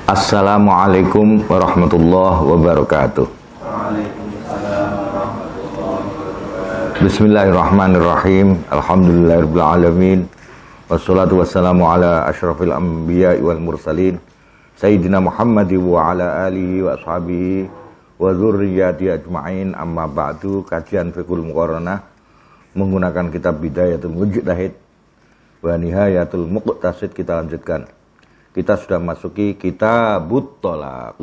Assalamualaikum warahmatullahi wabarakatuh. Bismillahirrahmanirrahim. Alhamdulillahirabbil alamin. Wassalatu wassalamu ala asyrafil anbiya'i wal mursalin Sayyidina Muhammad wa ala alihi wa ashabihi wa dzurriyyati ajma'in. Amma ba'du. Kajian Fiqhul Muqaranah menggunakan kitab Bidayatul Mujtahid wa Nihayatul Muqtasid kita lanjutkan. Kita sudah masuki Kitabut Thalaq.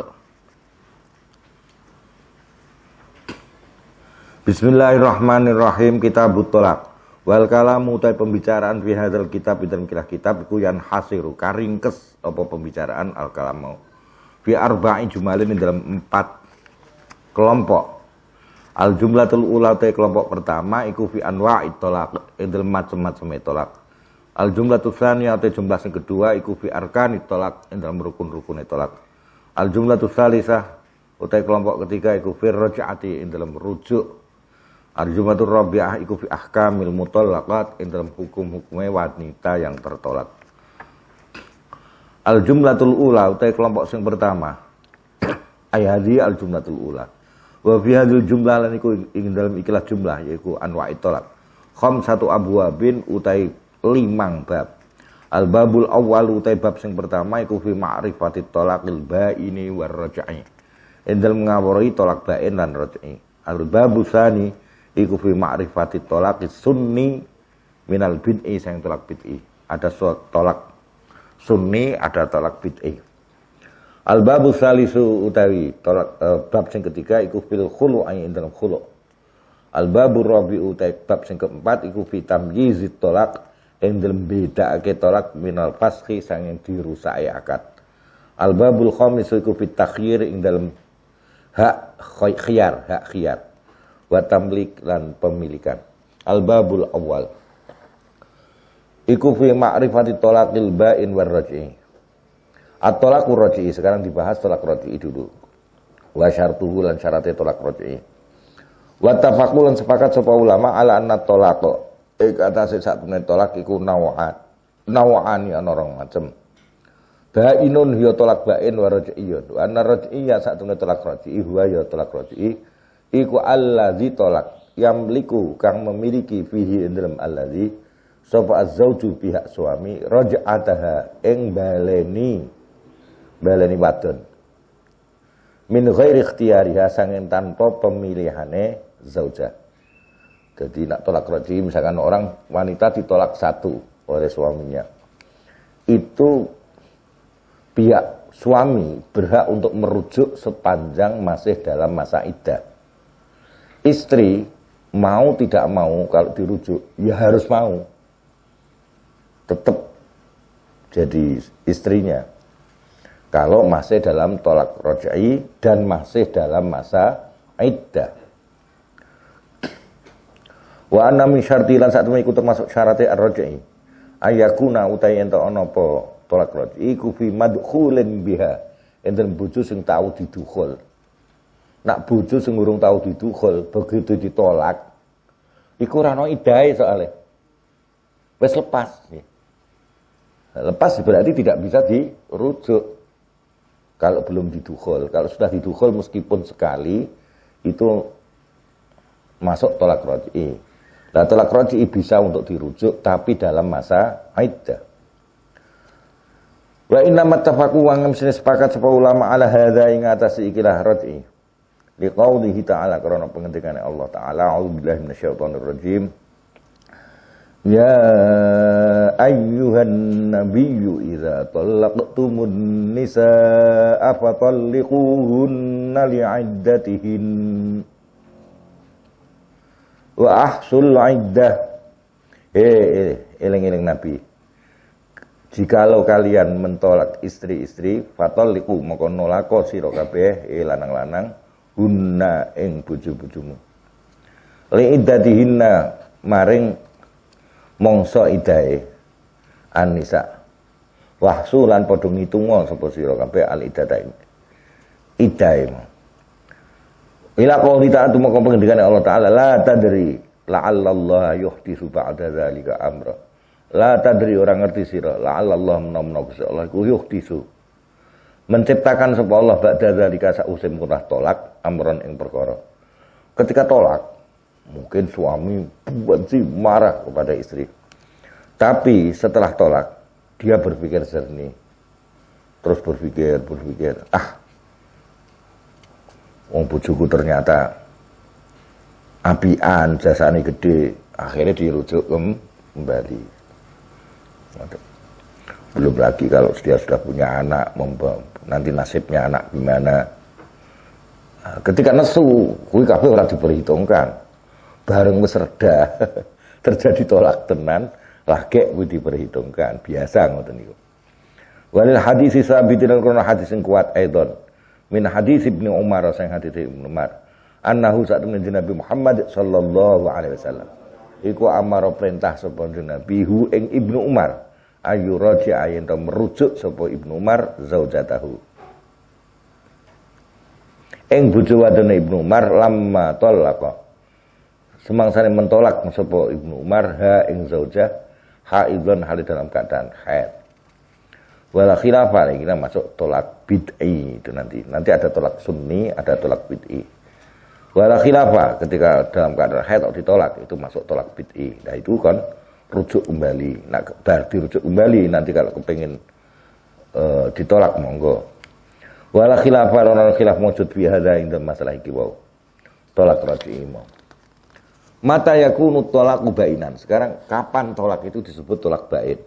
Bismillahirrahmanirrahim. Kitabut Thalaq. Wal kalamu utai pembicaraan fi hadzal kitab dalam kitab iku yan hasiru karingkes apa pembicaraan al kalamu fi arba'i jumalin dalam 4 kelompok. Al jumlatul ula kelompok pertama iku fi anwa'it thalaq dalam macam-macam thalaq. Al jumlatul tsaniyah jumlah yang kedua iku fi arkanit thalaq dalam rukun-rukun thalaq. Al jumlatul tsalisah utai kelompok ketiga iku fi raj'ati dalam rujuk. Al jumlatul rabi'ah iku fi ahkamil mutallaqat dalam hukum-hukumnya wanita yang tertolak. Al jumlatul ula utai kelompok yang pertama ayadi al jumlatul ula. Wa fi hadzal jumlah lan iku ing dalam ikilah jumlah yaiku anwa'it thalaq. Khamsatu abwabin utai 5 bab. Al babul awwal utai bab sing pertama iku fi ma'rifatit talaqil ba'ini war raj'i. Endal ngawori tolak ba'in lan raj'i. Al babu tsani iku fi ma'rifatit talaqis sunni minal bid'i sing tolak bid'i. Ada tolak sunni, ada tolak bid'i. Al babu tsalisu utawi tolak bab sing ketiga iku fil khulu'i dalam khulu'. Al babu rabi'u utai bab sing keempat iku fi tamyizit talaq yang dalam bedake tolak minal faskhi sang yang dirusai akad. Al babul khamis iku fit takhyir ing dalam hak khiyar wa tamlik lan pemilikan. Al babul awal iku fi ma'rifati talaqil ba'in war raj'i. At-talaqur raj'i sekarang dibahas talak raj'i dulu. Wa syartuhu lan syaratnya talak raj'i. Wa tafaqul lan sepakat sapa ulama ala anna talaq kata saat punya tolak iku nawaan ya orang macam. Ba'inun hiya tolak ba'in wa raj'iyun. Wa anna raj'iyya saat punya tolak raj'i huwa ya tolak raj'i iku allazi tolak yamliku kang memiliki fihi dalam allazi sapa az-zauju pihak suami raj'ataha ing baleni wadon min ghairi ikhtiyariha sangen tanpa pemilihane zaujah. Jadi nak tolak raj'i misalkan orang wanita ditolak 1 oleh suaminya. Itu pihak suami berhak untuk merujuk sepanjang masih dalam masa iddah. Istri mau tidak mau kalau dirujuk ya harus mau. Tetap jadi istrinya. Kalau masih dalam tolak raj'i dan masih dalam masa iddah. Wa anna min syarti lan sak temene iku termasuk syaratnya ar-raj'i ayakuna utahe ento ana apa tolak raj'i iku fi madkhulin biha enten bojo sing tau didukhul. Nak bojo sing urung tau didukhul begitu ditolak iku ora ana idahe soalé wis lepas. Lepas berarti tidak bisa dirujuk kalau belum didukhul. Kalau sudah didukhul meskipun sekali itu masuk tolak raj'i. Nah, tolak raj'i bisa untuk dirujuk tapi dalam masa iddah. Wa inna mattafaqu wa ngamsine sepakat sapa ulama ala hadza ing atas ikilah raj'i. Liqaulihi ta'ala karena pengendikane Allah Ta'ala a'udzubillahi minasyaitonir rajim. Ya ayyuhan nabiyyu idza talaqtumun nisaa fatalliquhunna li'iddatihin wa ahsul iddah. Eling-eling Nabi. Jikalau kalian mentolak istri-istri, fatalliqu maka nolako sira kabeh lanang-lanang hunna ing bojo-bojomu. Li iddatihinna maring mangsa iddahe an-nisa. Wahsulan padha ngitunga sapa sira kabeh al iddatain. Iddahe. Ila qouli ta'ala maka pengendikane Allah Ta'ala la tadri la'allallaha yuhditsu ba'da dzalika amra. La tadri orang ngerti sira, la'allallah menawa Gusti Allah iku yuhditsu Menciptakan sapa Allah ba'da zalika sause murah tolak amron ing perkara. Ketika tolak, mungkin suami benci marah kepada istri. Tapi setelah tolak, dia berpikir jernih. Terus berpikir, wong bojoku ternyata apian, jasane gede, akhirnya dirujuk kembali. Belum lagi kalau dia sudah punya anak, nanti nasibnya anak gimana. Nah, ketika nesu, kuwi kabeh ora diperhitungkan. Bareng wis reda, terjadi tolak tenan, lagi kuwi diperhitungkan. Biasa ngoten niku. Walil hadis sabitin krono hadis sing kuat aidon. Min hadis Ibnu Umar sing hadis Ibnu Umar. Annahu sa'atun Nabi Muhammad sallallahu alaihi wasallam. Iku amaro perintah sapa Nabi hu ing Ibnu Umar. Ayu raji'a yen to merujuk sapa Ibnu Umar zaujatahu. Ing bojo wadone Ibnu Umar lamma talaqa. Semangsane mentolak sapa Ibnu Umar ha ing zaujah haidon hal dalam keadaan haid. Wala khilafah ini kita masuk tolak bid'i itu nanti. Nanti ada tolak sunni, ada tolak bid'i. Wala khilafah ketika dalam keadaan haid atau ditolak itu masuk tolak bid'i. Nah itu kan rujuk kembali. Nah, dirujuk kembali nanti kalau kepengin ditolak monggo. Wala khilafah orang khilaf mujud fi hadza ing masalah iki wau. Tolak raj'i mau. Mata yakunu tolak bainan. Sekarang kapan tolak itu disebut tolak bain?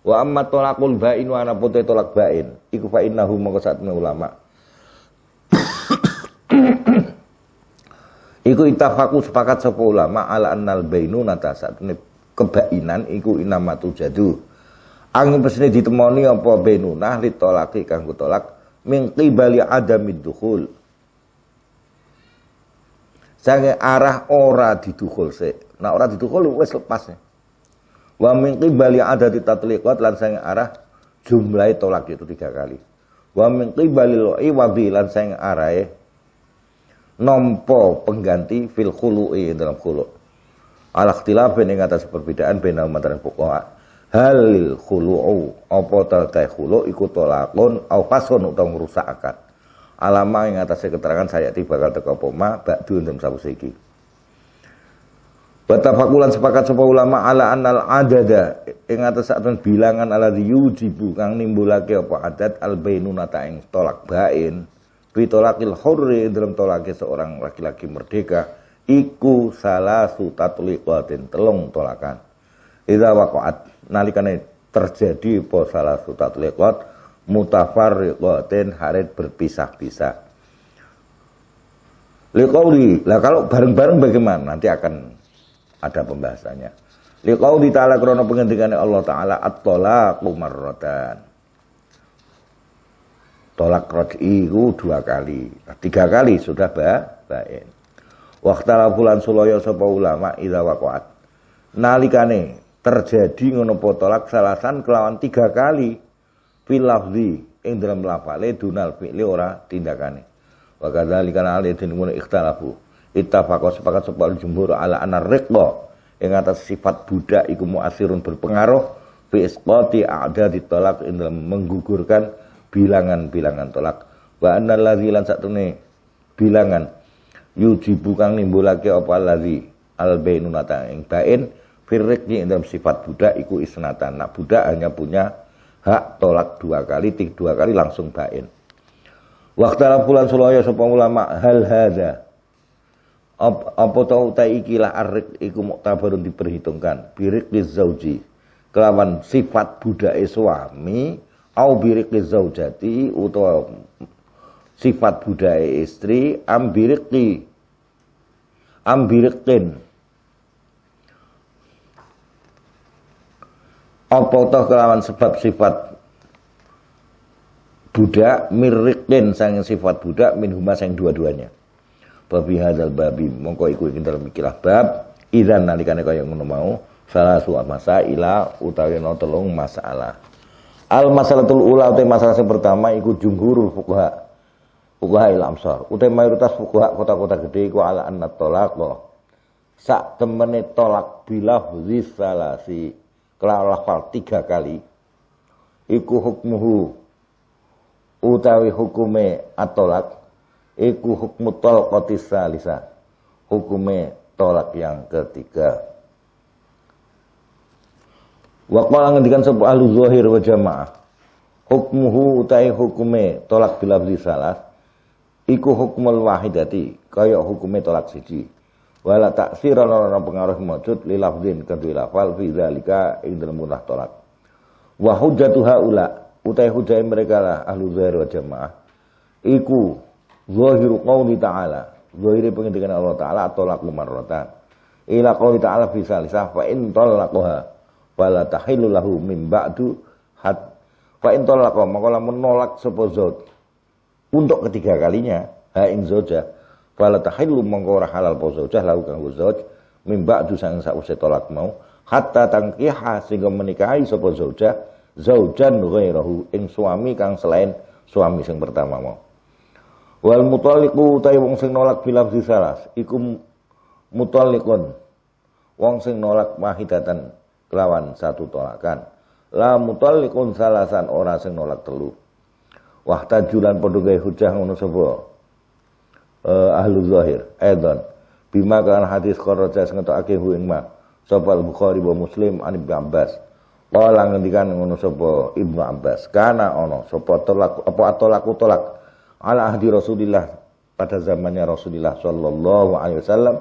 Wa amma tolakul bain wa ana putai tolak bain. Iku fa innahu mongko satune ulama. Iku ittafaqu sepakat sapa ulama ala annal bainunata satune kebainan iku inamatu jadu. Angin pesene ditemoni apa bainunah litolaki kanggo tolak min qibali adamid dukhul. Sange arah ora didukhul sik. Nah ora didukhul wis lepas. Wa min qibali adati tatliqat lan sange arah jumlah tolak itu 3 kali. Wa min qibali iwadhi lan sange arahe nampa pengganti fil khulu'i dalam khulu'. Ala ikhtilaf ing atas perbedaan bena antara fuqaha. Halil khulu'u apa ta khulu' iku tolakun au fasun utawa ngrusak akad. Alama ing atas keterangan saya bakal teka apa ma ba'du dalam sawise iki. Batafakulan sepakat sapa ulama ala annal adada ing atas saten bilangan ala yujibu kang nimbulake apa adat al bainunata ing tolak bain fi tolakil hurri dalam tolake seorang laki-laki merdeka iku salasu tatliqatin 3 tolakan. Idza waqa'at nalikane terjadi apa salasu tatliqat mutafarriqatin harid berpisah-pisah. Liqauli, lah kalau bareng-bareng bagaimana? Nanti akan ada pembahasannya. Liqauli ta'ala krana pengendikane Allah taala at-talaqu marratan. Tolak raj'i itu 2 kali. 3 kali sudah bain. Waqtala fulan sulaya sapa ulama idza waqa'at. Nalikane terjadi ngono apa tolak salasan kelawan 3 kali fil lafzi ing dalam lafale dunal fi'li ora tindakane. Wa kadzalika alladhina mun ikhtalafu ittafaqa sepakat sapa jumhur ala anar riqqa ing atas sifat budak iku muasirun berpengaruh fi isqati a'dadi talaq ing dalam menggugurkan bilangan-bilangan tolak. Wa annal ladzi lan satune bilangan yujibu kang nimbulake apa ladzi al bainunata ing bain firriqi ing dalam sifat budak iku isnatan. Nak budak hanya punya hak tolak 2 kali, 2 kali langsung bain. Waqtala fulan sulaya sapa ulama hal hadza apa tau ta ikilah arrik iku muktabarun diperhitungkan birik zauji kelawan sifat budake suami au birik zaujati utawa sifat budake istri ambirikin apa toh kelawan sebab sifat budak mirriqin sang sifat budak min huma sang dua-duanya. Babi hadzal babi mongko iku ing dalem ikilah bab idzan nalikane kaya ngono mau salah su'a masaila utawi ana 3 masalah. Al masalatul ula uta masalah yang pertama iku jumhurul fuqaha il amsar. Uta mayoritas fuqaha kota-kota gede iku ala anna talaq sak temene tolak bilafzi salasi kelawan lafal 3 kali iku hukmuhu utawi hukume atolak iku hukmu talqatis salisa, hukume tolak yang ketiga. Wa qala ngendikan sapa ahlu zahir wa jamaah, hukmuhu utai hukume tolak bilafzi salas iku hukmul wahidati, kaya hukume tolak siji. Wala taksira ana pengaruh maujud li lafzin kedue lafal fi zalika ing dalem munah tolak. Wa hujjatu haula utai hujjah mereka lah ahlu zahir wa jamaah iku zahiru qauli ta'ala, zahire pengendikan Allah taala tolak marratan ila qauli ta'ala fi salisah fa in talaqaha fala tahillu lahu min ba'du hat fa in talaqa maka lamun nolak sapa zauj untuk ketiga kalinya ha ing zauja fala tahillu mongko ora halal apa zaujah lahu kanggo zauj min ba'du sang sause tolak mau hatta tangkiha sehingga menikahi sapa zaujah zaujan ghairahu ing suami kang selain suami sing pertama mau. Wal mutalliqu ta wong sing nolak bilafzi salas iku mutalliqun wong sing nolak wahidatan kelawan satu tolakan. La mutalliqun salasan ora sing nolak telu. Wahtajulan padha gawe hujah ngono sapa ahlu zahir edan bima kan hadis kharaja sing ngetokake hu ing ma sapa Bukhari wa Muslim an Ibnu Abbas. Kala ngendikan ngono sapa Ibnu Abbas, kana ono sapa tolak apa atolaku tolak ala ahdi Rasulillah pada zamannya Rasulullah sallallahu alaihi wasallam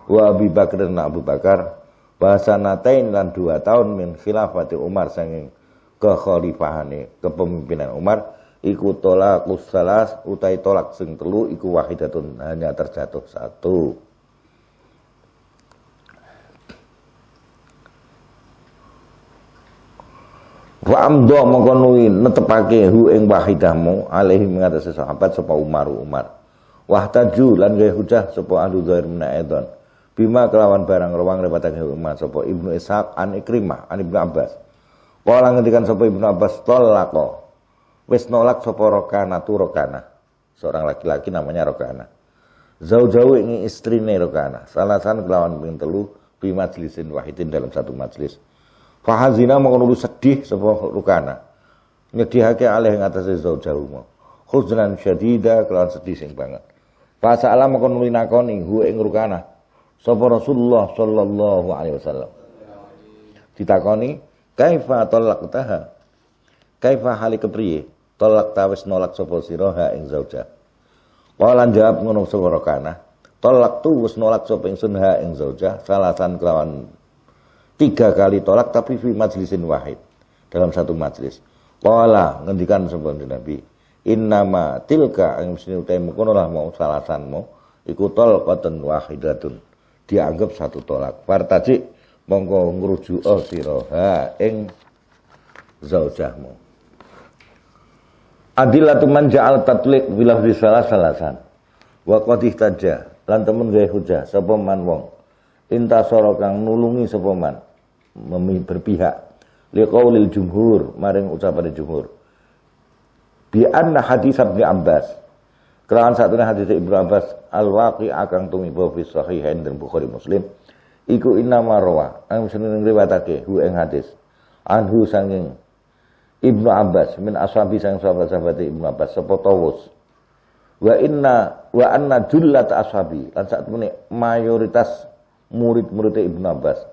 wa Abi Bakar dan Abu Bakar bahasanatain lan 2 tahun min khilafati Umar saking kekhalifahane kepemimpinan Umar iku tolaqus salas utai tolak sing telu iku wahidatun hanya terjatuh satu. Wa amdo mongko nuwi netepake hu ing wahidahmu alaihi mengatasi sahabat sapa Umar. Wahtaju lan gawe hujah sapa ahlu zahir menaedon bima kelawan barang rawang repatake Umar sapa Ibnu Ishaq an Ikrimah an Ibnu Abbas. Kala ngendikan sapa Ibnu Abbas talaqa wis nolak sapa Rokana tu Rokana, seorang laki-laki namanya Rokana. Zaujahu ing istrine Rokana salasan kelawan ping telu bi majlisin wahidin dalam satu majlis. Fahazina mengkono sedih sapa Rukana. Nyedihake alih ing atase zaujahu mau. Khuznan syadida kelawan sedih sing banget. Fa sa'ala mengkono linakoni hu ing Rukana. Sapa Rasulullah sallallahu alaihi wasallam. Ditakoni, "Kaifa talaqtaha?" Kaifa hali kepriye? Tolak tawis nolak sapa sira ha ing zauja. Qala jawab ngono sapa Rukana. Tolak tu wis nolak sapa ingsun ha ing zauja salasan kelawan 3 kali tolak tapi fi majlisin wahid dalam satu majlis. Qala ngendikan sapa Nabi, innama tilka ing mesti utai mkono lah mau salasanmu iku talqatun wahidatun, dianggap satu tolak. Fartaji mongko ngrujuk sira ha ing zaujahmu. Adillatu man ja'al tatliq bila fi salasan wa qad ihtaja lan temen gawe hujah sapa man wong intasara kang nulungi sapa man berpihak liqaulil jumhur maring ucapan jumhur bi anna hadis Ibnu Abbas kelawan satune hadis Ibnu Abbas al-waqi akang tumiba fi sahihain dan Bukhari Muslim iku innama rawa ang seneng riwayatake hu ing hadis anhu sanging Ibnu Abbas min ashabi sang sahabat-sahabat Ibnu Abbas sapa Tawus wa anna jullat ashabi lan sakmene mayoritas murid-murid Ibnu Abbas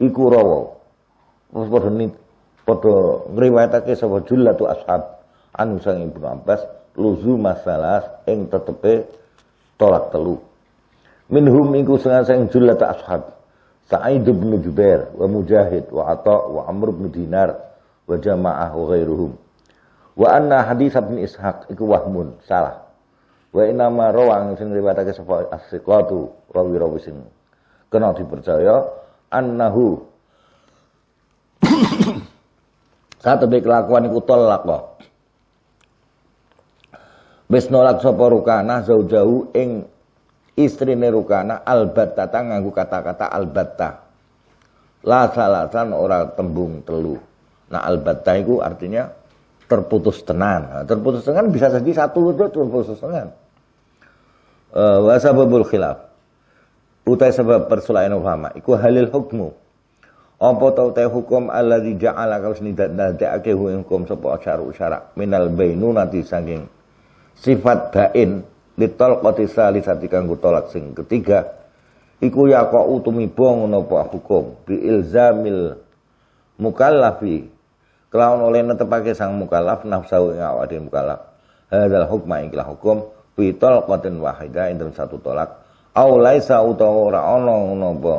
iku rawa padha ngriwayatake sapa jullatu ashab anu sang Ibnu Abbas luzu masalah ing tetepe tolak telu minhum iku sang jullat ashab Sa'id bin Jubair wa Mujahid wa Atha wa Amr bin Dinar wa jamaah wa ghairuhum wa anna hadis bin Ishaq iku wahmun salah wa inama rawang sing riwayatake sapa as-siqatu rawi-rawi sing kena dipercaya annahu katebe kelakuan iku tolak wis nolak sapa Rukana zaujahu ing istrine Rukana albatta nganggo kata-kata albatta la salasan ora tembung telu. Nah albatta itu artinya terputus tenan. Nah, terputus tenan bisa jadi satu itu terputus tenan. Wa sababul khilaf utai sebab perselaian ulama iku halil hukmu Apa tau te hukum alladzi ja'ala kaus nidadake hukum sapa syara minal bainunati saking sifat bain litolqati salisati kanggo tolak sing ketiga iku yaqau tumiba ngono apa hukum bi ilzamil mukallafi kelawan oleh netepake sang mukallaf nafsu ing awake mukallaf hadzal hukma ing hukum fi talqatin wahidah ing satu tolak au laisa utawa ora ana ngono apa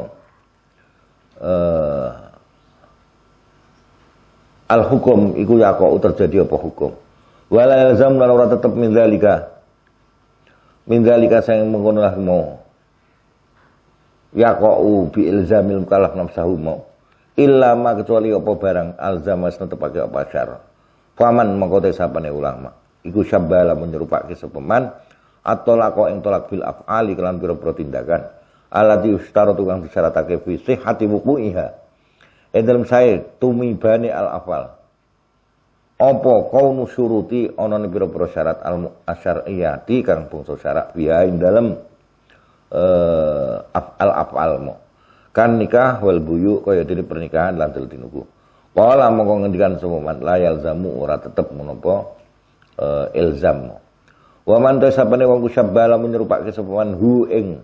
al hukum iku yaqau terjadi apa hukum wala yalzam lan ora tetep min dzalika sing mengkono lah mau yaqau bi ilzamil mukallaf nafsahu mau illa ma kecuali apa barang alzamas netepake apa syara faman mengko te sapane ulama iku syabbala menyerupake sepeman atau lako ing tolak bil af'ali kelan pira-pira tindakan alati ustara tukang disyaratake fi sihhati wuqu'iha dalam sae tumibane al afal apa kaunu syuruti ana pira-pira syarat al asyariyati kang bangsa syarat biya ing dalem al afal mo kan nikah wal buyu kaya dene pernikahan lan tinuku wala mongko ngendikan semoman la yalzamu ora tetep menapa ilzam wa man tasabane wong kusabbala menyerupake sepaman hu ing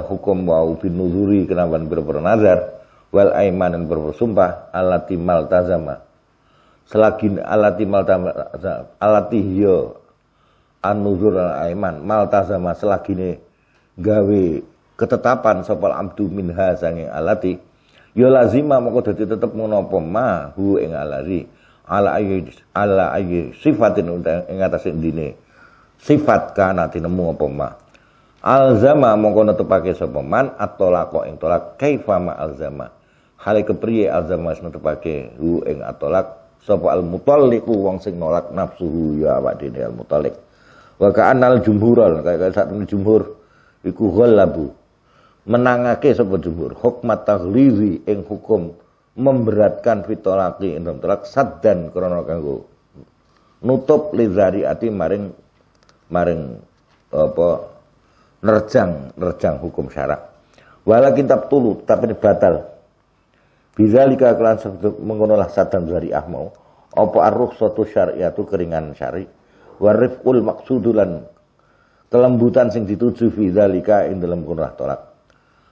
hukum wau bin nuzuri kenawan pira-pira nazar wal aiman dan bersumpah alati maltazama selagi alati maltazama alati yo an-nuzur al aiman maltazama selagine gawe ketetapan sopal abdu minha sanging alati yo lazima moko dadi tetep ngono apa ma hu ing alari ala ayi sifatin ing atase ndine sifat kana tinemu apa ma alzama mongko netepake sapa man atolako ing tolak kaifa ma alzama hale kepriye alzama netepake hu ing atolak sapa al mutalliqu wong sing nolak nafsuhu ya awak dene al mutalliq wa ka'anal jumhural kaya sak jumhur iku ghallabu menangake sapa jumhur hukmat taghlizi ing hukum memberatkan fitolaki ing tolak saddan krana kanggo nutup lizariati maring apa nerjang hukum syarak walakin tabtulu tapi batal bidzalika kelan sebut mengonolah saddan zariah mau apa ar-rukhsatu syariatu keringan syari warifqul maqsudulan kelembutan sing dituju fi dzalika ing dalem kunrah tolak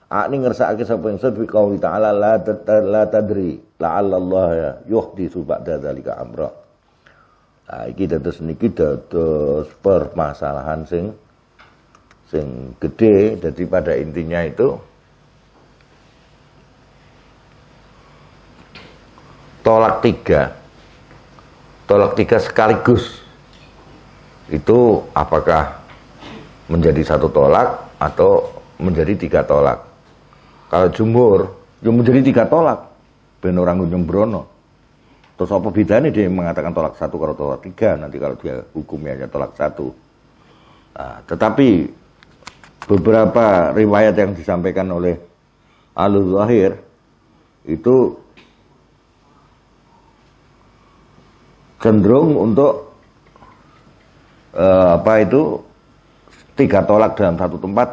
akni ngersakake sapa ingsun fi qouli ta'ala la tadri la'alla Allah yuhditsu ba'da dzalika amra. Nah, iki dados niki dados permasalahan sing gede. Jadi pada intinya itu tolak tiga sekaligus itu apakah menjadi satu tolak atau menjadi tiga tolak? Kalau jumhur yang menjadi tiga tolak ben orang nyembrono. Terus apa bedanya dia mengatakan tolak satu kalau tolak tiga, nanti kalau dia hukumnya hanya tolak satu. Nah, tetapi beberapa riwayat yang disampaikan oleh Al-Zahir itu cenderung untuk tiga tolak dalam satu tempat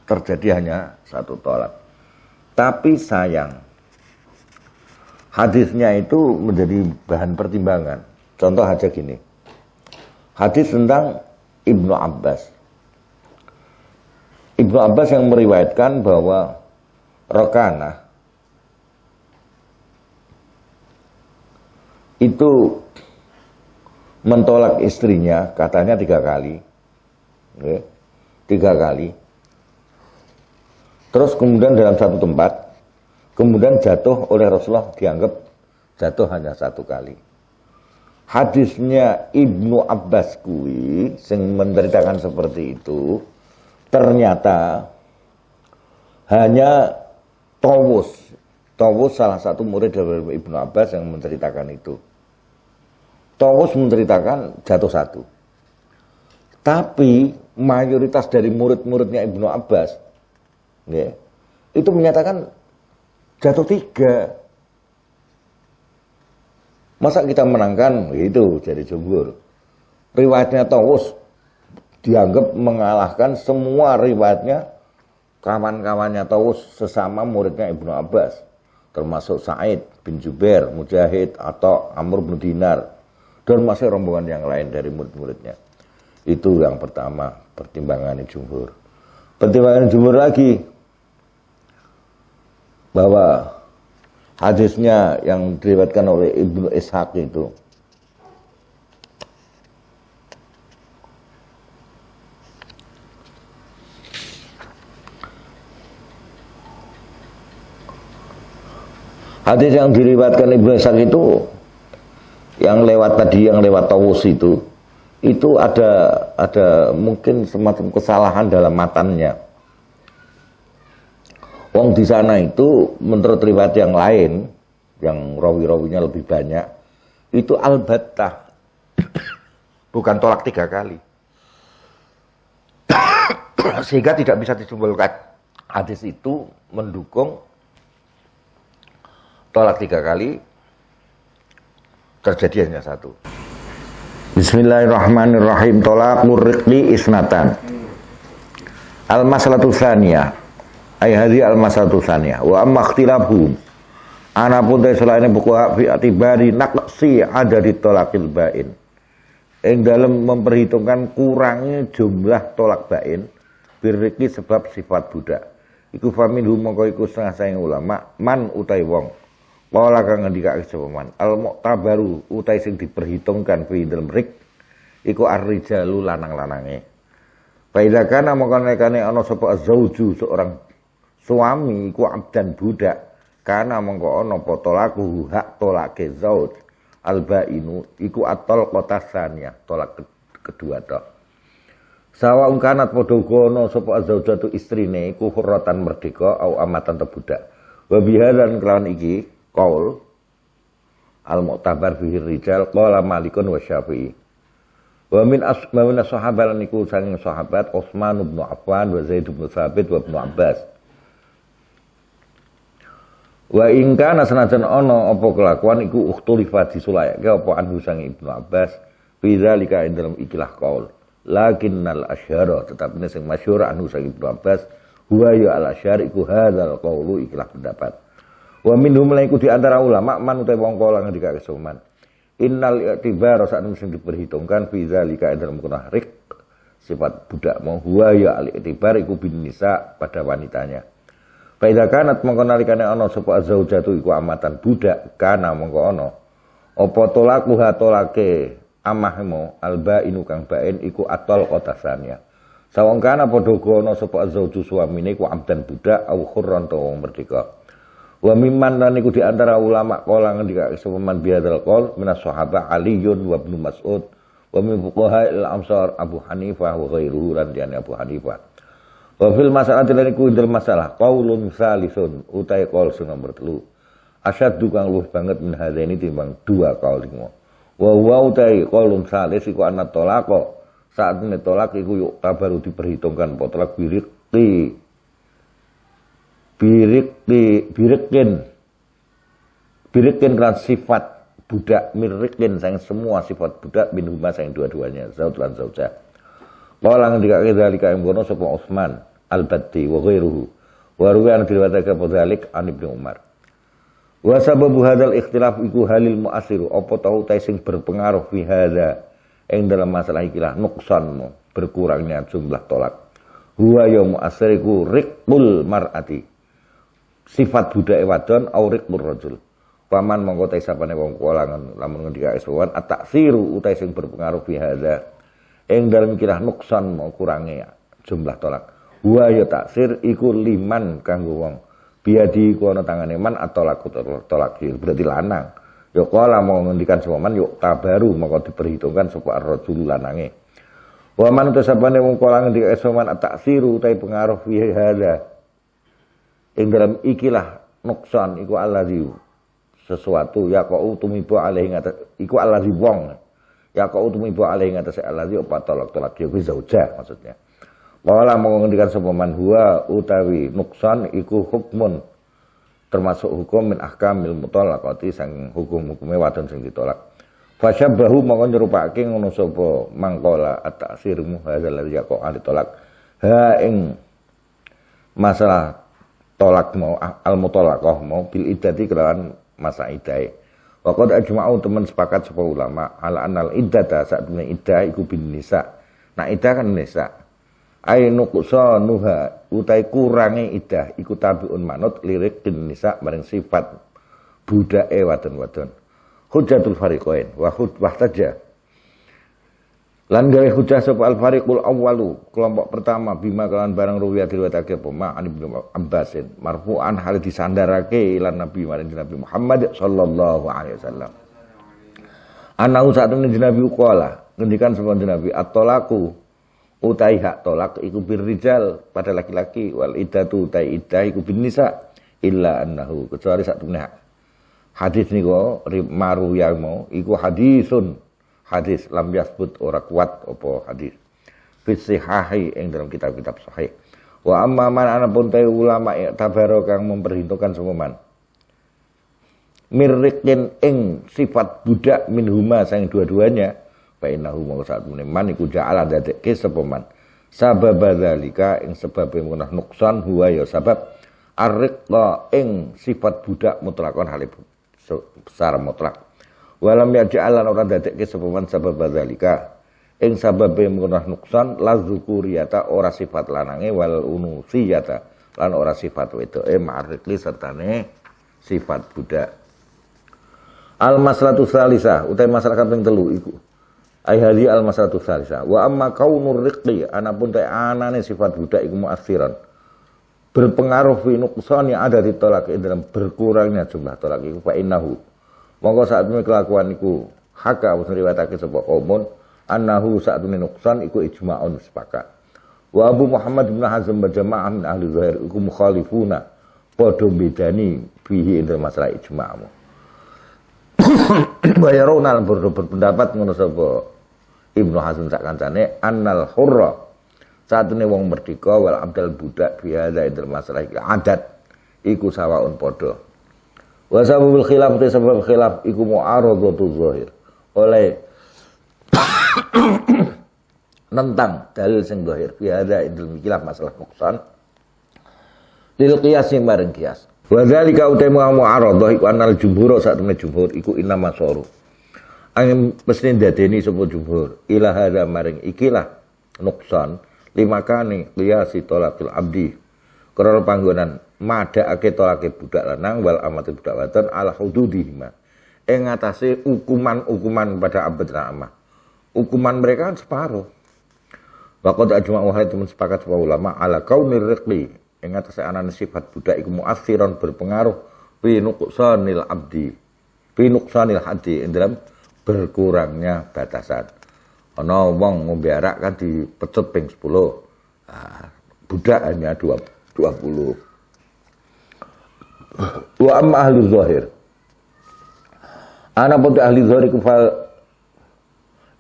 terjadi hanya satu tolak. Tapi sayang hadisnya itu menjadi bahan pertimbangan. Contoh aja gini. Hadis tentang Ibnu Abbas. Ibnu Abbas yang meriwayatkan bahwa Rokanah itu mentolak istrinya katanya 3 kali. Ya, 3 kali. Terus kemudian dalam satu tempat kemudian jatuh oleh Rasulullah dianggap jatuh hanya 1 kali. Hadisnya Ibnu Abbas kui yang menceritakan seperti itu ternyata hanya Tawus salah satu murid dari Ibnu Abbas yang menceritakan itu. Tawus menceritakan jatuh 1. Tapi mayoritas dari murid-muridnya Ibnu Abbas ya, itu menyatakan jatuh 3. Masa kita menangkan itu jadi jumhur. Riwayatnya Tawus dianggap mengalahkan semua riwayatnya kawan-kawannya Tawus sesama muridnya Ibnu Abbas. termasuk Sa'id bin Jubair, Mujahid, atau Amr bin Dinar, dan masih rombongan yang lain dari murid-muridnya. Itu yang pertama, pertimbangan jumhur. Pertimbangan jumhur lagi, bahwa hadisnya yang diriwayatkan oleh Ibnu Ishaq itu, hadis yang diriwayatkan Ibnu Ishaq itu yang lewat tadi, yang lewat Tawus itu ada mungkin semacam kesalahan dalam matannya. Wong di sana itu menurut riwayat yang lain, yang rawi-rawinya lebih banyak, itu al-battah, bukan tolak 3 kali. Sehingga tidak bisa disimpulkan hadis itu mendukung tolak 3 kali, terjadi hanya 1. Bismillahirrahmanirrahim. Tolak murriqli isnatan. Al-masalatu tsaniyah. Ay hadhi al-masalatu tsaniyah. Wa amma ikhtilafhum. Anapun dari selain buku fi atibari naqsi ada di tolakil bain. Yang dalam memperhitungkan kurangnya jumlah tolak bain birriqli sebab sifat budak. Iku faminhum mongko iku setengah saing ulama man utai wong. Wala kang ngendikake sapa man al-mu'tabaru utai sing diperhitungkan fi dalem rik iku ar-rijalu lanang-lanange. Fa idza kana mongko nekane ana sapa zauju seorang suami iku abdan budak, kana mongko ana apa tolaku hak tolake zauj al-bainu iku atol qatasania tolak kedua tok. Sawa kanat padha kono sapa zaujatu istrine iku hurratan merdeka au amatan tebudak. Wa bihadan kelawan iki qaul al-mu'tabar fihi rijal qala Malikun wa Syafi'i. Wa min sahabat niku saking sahabat Utsman bin Affan wa Zaid bin Tsabit wa Ibnu Abbas. Wa in kana sanajan ana apa kelakuan iku ukhtulifat disulayake apa anhu sang Ibnu Abbas fi zalika ing dalem ikilah qaul. Lakinnal asyara tetapi sing masyhur anhu sang Ibnu Abbas huwa ya al-asyar iku hadzal qaulu ikilah pendapat. Wa minhum laiku di antara ulama man utai wong kala ngendikake soman. Innal i'tibar sak sing diperhitungkan fi zalika dalam kunah rik sifat budak mau huwa ya al i'tibar iku bin nisa pada wanitanya. Fa idza kanat mongko nalikane ana sapa zaujatu iku amatan budak kana mongko ana apa tolaku ha tolake amahmu albainu kang bain iku atol qatasanya. Sawang kana padha ana sapa zauju suamine iku abdan budak au khurran to wong merdeka. Wa mimman lan iku di antara ulama kala ngendika sepeman biadal qaul minas sahabat Aliun wa Ibnu Mas'ud wa min fuqaha al-amsar Abu Hanifah wa ghairuhu lan diane Abu Hanifah. Wa fil masalati lan iku indal masalah qaulun salisun utai qaul sing nomor 3. Asyaddu kang luwih banget min hadaini timbang 2 qaul iki. Wa wa utai qaulun salis iku ana tolako saat tolak iku yuk baru diperhitungkan potolak birikin kan sifat budak mirikin sang semua sifat budak bin huma sang dua-duanya zaud lan zauja. Qala ngendikake zalika ing kono sapa Utsman al-Baddi wa ghairuhu wa ruwiyan diriwayatake dzalik an Ibnu Umar. Wa sababu hadzal ikhtilaf iku halil mu'assiru apa tau ta sing berpengaruh fi hadza ing dalam masalah ikilah nuqsan berkurangnya jumlah tolak. Huwa ya mu'assir iku riqul mar'ati sifat budak wadon aurik murrajul. Paman mongko te sapane wong kolangan lamun ngendika iswan at-taksiru utai sing berpengaruh fi hadza ing dalem kirah nuksan mau kurange jumlah tolak. Wa ya taksir iku liman kanggo wong biadi ku ana tangane man atau laku tolak berarti lanang. Ya kala mau ngendikan sepaman yuk tabaru mongko diperhitungkan sapa ar-rajul lanange. Wa man te sapane wong kolangan ngendika iswan at-taksiru utai pengaruh fi hadza ing dalam ikilah nuksan iku allazi sesuatu ya kau tumibu alaihi ngatas iku allazi wong ya kau tumibu alaihi ngatas allazi apa tolak ya zauja maksudnya. Wala mau ngendikan sapa man huwa utawi nuksan iku hukmun termasuk hukum min ahkamil mutallaqati sang hukum-hukume wadon sing ditolak. Fasyabbahu mongko nyerupake ngono sapa mangkola at-taksirmu hadzal ladzi yaqa'u ditolak ha ing masalah tolak mau al mutallaqah mau bil iddati kelawan masa iddahe. Wa qad ajma'u temen sepakat sapa ulama ala annal iddata saat temene iddah iku bin nisa. Nah iddah kan nisa. Ai nuqsanuha utai kurange iddah iku tabiun manut lirik din nisa maring sifat budake wadon-wadon. Hujjatul fariqain wa hujjah lan gawe hujjah sapa al fariqul awwalu kelompok pertama bima kelawan barang ruwiyah diriwayatake apa ma'an Ibnu Abbasin marfu'an hal disandarake lan Nabi maring Nabi Muhammad sallallahu alaihi wasallam. Ana usatune Nabi qala ngendikan sapa Nabi at-talaqu utai hak tolak iku birrijal pada laki-laki wal iddatu utai iddah iku bin nisa illa annahu kecuali satune hak. Hadis niku maru yang mau iku hadis lam yasbut ora kuat apa hadis fi sihahi ing dalam kitab-kitab sahih. Wa amma man anapun ta ulama tabaro kang memperhitungkan semuman mirrikin ing sifat budak minhuma sang dua-duanya fa innahu mongko saat man iku ja'ala dadekke sapa man sabab dzalika ing sebab menah nuksan huwa ya sabab arriqa ing sifat budak mutlakon hale secara mutlak. Walam yaj'alan ora dadekke sapa man sabab dzalika ing sababe menah nuksan la zukuriyata ora sifat lanange wal unusiyata lan ora sifat wedoke ma'arikli sertane sifat budak. Al maslahatu salisah utai masalah kaping 3 iku ai hadi al maslahatu salisah wa amma kaunur riqi anapun ta anane sifat budak iku mu'assiran berpengaruh fi nuqsani ada di tolak dalam berkurangnya jumlah tolak iku fa innahu monggo saat ini kelakuan iku haka wis riwayatake sapa kaumun annahu saat ini nuqsan iku ijma'un sepakat. Wa Abu Muhammad bin Hazm berjamaah min ahli zahir iku mukhalifuna padha bedani fihi ing masalah ijma'mu. Bayaruna berpendapat ngono sapa Ibnu Hazm sak kancane annal hurra saat ini wong merdeka wal abdal budak biada ing masalah adat iku sawaun padha. Wa sababul khilaf te sebab khilaf iku mu'aradatu zahir oleh nentang dalil sing zahir fi hadza indal khilaf masalah nuqsan lil qiyas maring qiyas wa dzalika utaimu mu'aradah iku anal jumhur sak temene jumhur iku inna masaru angin mesti ndadeni sapa jumhur ila hadza maring ikilah nuqsan limakane qiyasi talaqil abdi karena panggonan madhakake tolake budak lanang wal amati budak wadon ala hududihima ing ngatasé hukuman-hukuman pada abad lan amah. Hukuman mereka kan separuh. Waqad ajma'u teman sepakat para ulama ala kaunir riqi ing ngatasé anane sifat budak iku mu'assiran berpengaruh fi nuqsanil abdi fi nuqsanil haddi ing dalam berkurangnya batasan. Ana wong ngombe arak kan dipecut ping 10. Budak hanya 20. Wa amma ahli zahir ana pun ahli zahir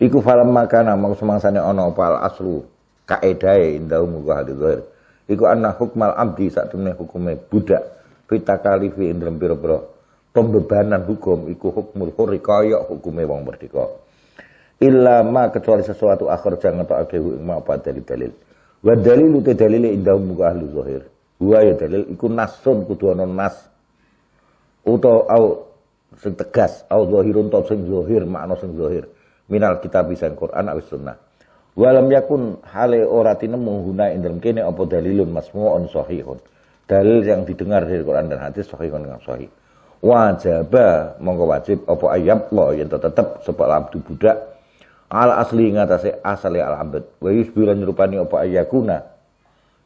iku falam makana mau semangsane ana apa aslu kaedahe indau muga ahli zahir iku anna hukmal abdi sak temene hukume budak fitakalifi ing dalem pira-pira pembebanan hukum iku hukmul hurri kaya hukume wong merdeka illa ma kecuali sesuatu akhir jangan tak ing ma apa dalil wa dalilu te dalile indau muga ahli zahir wa ya dalil iku nasun kudu ana nas utawa au sing tegas au zahirun ta sing zahir makna sing zahir minal kitab sang Quran awis sunnah walam yakun hale ora tinemu guna ing dalem kene apa dalilun masmu'un sahihun dalil yang didengar dari Quran dan hadis sahihun kang sahih wajaba monggo wajib apa ayat lo yen tetep sebab abdu budak al asli ngatasé asale al abd wa yusbiran nyerupani apa ayakuna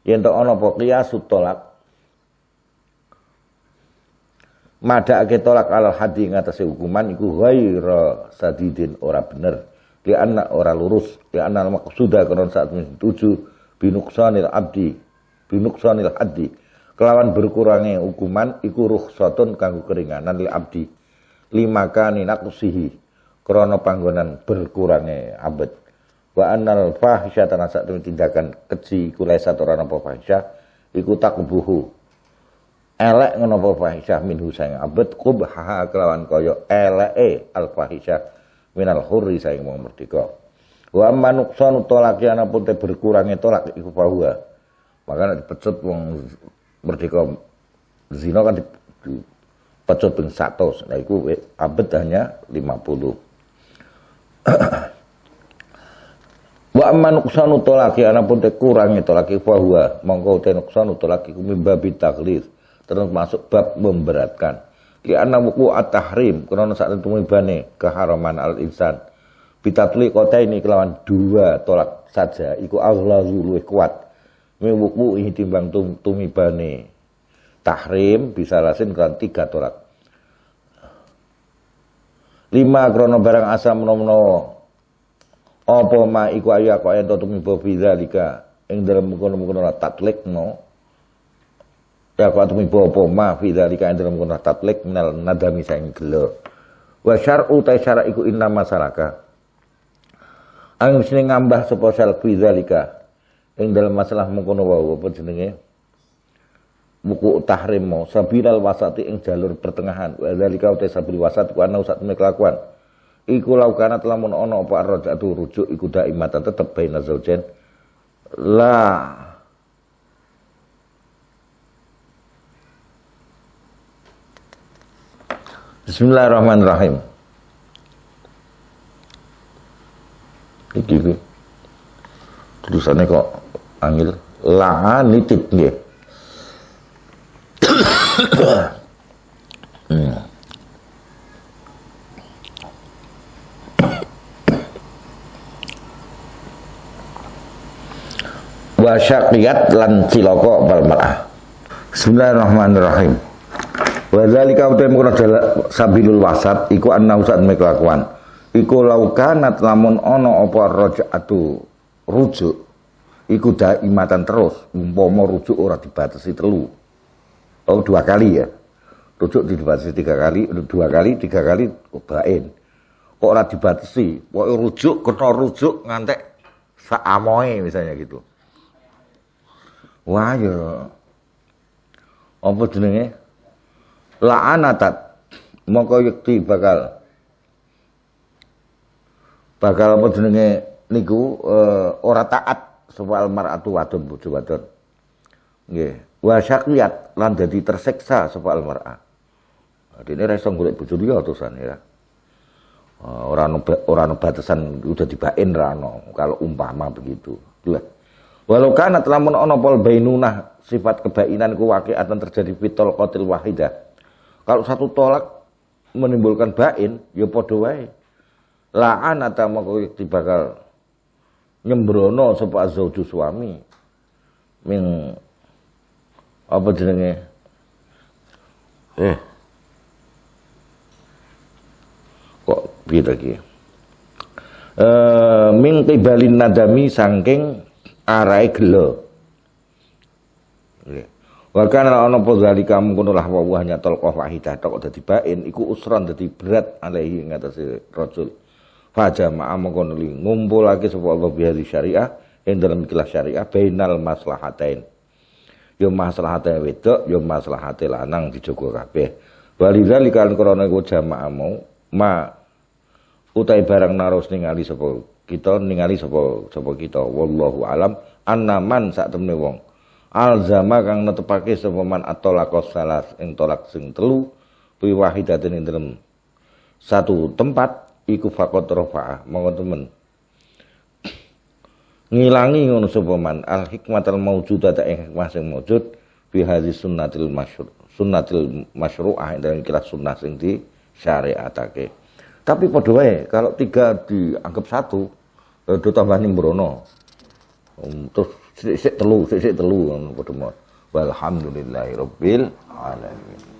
yen to ana apa qiyasut tolak madhake tolak alal hadi ngatasé hukuman iku ghaira sadidin ora bener li anna ora lurus li anna maqsuda karon saat tuju binuqsanil abdi binuqsanil haddi kelawan berkurangnya hukuman iku rukhsatun kanggo keringanan li abdi limakani naqsihi krana panggonan berkurangnya abad wa annal fahisyatan sak tindakan keji iku lesa ora napa fahisyah iku takbuhu elek ngono apa fahisyah minhu sang abad qubha kelawan kaya eleke al fahisyah minal hurri sang wong merdeka wa amma nuqsanu talaqi ana pun te berkurangnya tolak iku bahwa maka dipecut wong merdeka zina kan dipecut ping 100. Nah iku abet hanya 50. Wa amman nuqsanu tolaki anapun te kurangi tolaki bahwa mongko te nuqsanu tolaki kumimbabi taklif terus masuk bab memberatkan ki ana wuku at-tahrim krana sak temune keharaman al-insan bitatli kota ini kelawan 2 tolak saja iku aghlazu luwih kuat wuku ini timbang tumibane tahrim bisa lasin kan 3 tolak 5 krana barang asam menawa apa ma iku ayu kok ento tumiba bidzalika ing dalem mungkon-mungkon tatlekno ya kok tumiba apa ma bidzalika ing dalem mungkon tatlek minal nadami saing gelo wa syar'u ta syara' iku inna masyarakat ang sing ngambah sapa sal bidzalika ing dalem masalah mungkon wae apa jenenge buku tahrim mau sabilal wasati ing jalur pertengahan wa dzalika ta sabil wasat ku ana usat kelakuan iku laukana lamun ana apa arja'atu rujuk iku daimatan tetep baina zaujain la Bismillahirrahmanirrahim. Iki tulisannya kok angel la nitip nggih. Wa syaqiyat lan cilaka wal mar'ah. Bismillahirrahmanirrahim. Wa dzalika utamuna sabilul wasat iku ana usat kelakuan. Iku laukanat lamun ana apa raja'atu rujuk iku daimatan terus umpama rujuk ora dibatasi 3. Oh 2 kali ya. Rujuk dibatasi 3 kali, 2 kali, 3 kali bain. Kok ora dibatasi, pokoke rujuk kena rujuk ngantek sak amoe misalnya gitu. Wah ya apa jenenge la'anatat mongko yekti bakal apa jenenge niku ora taat sapa almar'atu wadon bojo wadon nggih wa syaqiyat lan dadi tersiksa sapa almar'ah dene ra iso golek bojo liya terusan ya ora ono batasan udah dibain ra ono kalau umpama begitu lah. Walau kana lamun ana pol bainunah sifat kebainan ku waqi'atan terjadi fitol qatil wahidah. Kalau satu tolak menimbulkan bain ya padha wae. La'anata moko bakal nyembrono sapa zauju suami. Min apa jenenge? Kok piye lagi? Min qibalin nadami saking arai gelo. Wa kana ana apa zalika mungkon lah wa hanya talqah wahidah tok dadi bain iku usran dadi berat alaihi ngatasi rajul. Fa jama'a mungkon li ngumpulake sapa Allah bihi syariah ing dalam ikhlas syariah bainal maslahatain. Yo maslahate wedok, yo maslahate lanang dijogo kabeh. Walidzalika lan krana iku jama'a mau ma utai barang naros ningali sapa kita ningali sapa kita wallahu alam annaman sak temne wong alzama kang netepake sapa man atolakos salas ing tolak sing 3 pi wahidatin ing dalem satu tempat iku faqat rafa'a monggo temen ngilangi ngono sapa man al hikmatul maujudata ing hikmah sing maujud fi hadis sunnatil masyru'ah ing dalem kilas sunnah sing di syariatake. Tapi padha wae kalau 3 dianggap 1 do tambah nimbrono. Terus sik telu ngono padha mawon. Walhamdulillahirabbil alamin.